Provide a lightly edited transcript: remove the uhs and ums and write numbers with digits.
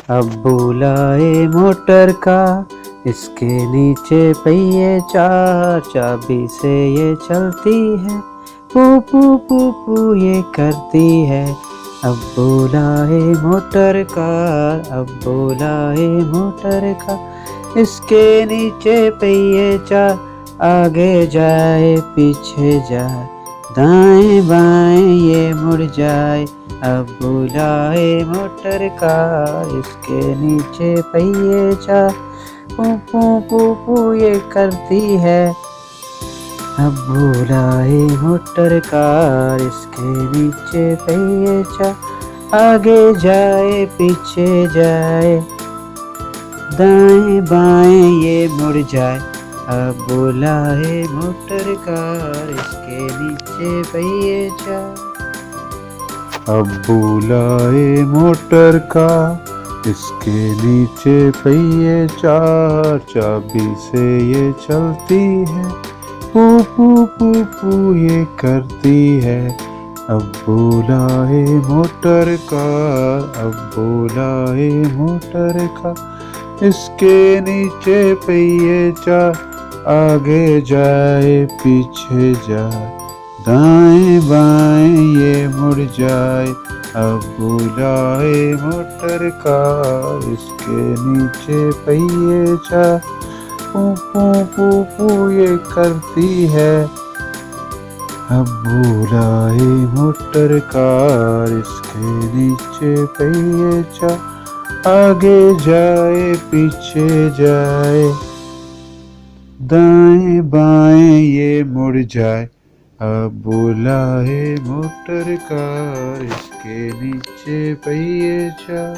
अब बुलाए मोटर का, इसके नीचे पहिए चार, चाबी से ये चलती है, पू पू पू पू ये करती है। अब बुलाए मोटर का, अब बुलाए मोटर का, इसके नीचे पहिए चार, आगे जाए पीछे जाए, दाएं बाएं ये मुड़ जाए। अब बुलाए मोटर का, इसके नीचे पहिए चार, पू पू पू पू ये करती है। अब बुलाए मोटर का, इसके नीचे पहिए चार, आगे जाए पीछे जाए, दाएं बाएं ये मुड़ जाए। अब बुलाए मोटर कार, इसके नीचे पहिए चार। अब बुलाए मोटर का, इसके नीचे पहिए चार, चाबी से ये चलती है, पू पू पू पू ये करती है। अब बुलाए मोटर का, अब बुलाए मोटर का, इसके नीचे पहिए चार, आगे जाए पीछे जाए, दाएं बाएं ये मुड़ जाए। अब बुलाए मोटर का, इसके नीचे पहिए चार, पू पू पू पू ये करती है। अब बुलाए मोटर का, इसके नीचे पहिए चार, आगे जाए पीछे जाए, दाएं बाएं ये मुड़ जाए। अब बुलाए मोटर कार, इसके नीचे पहिए चार।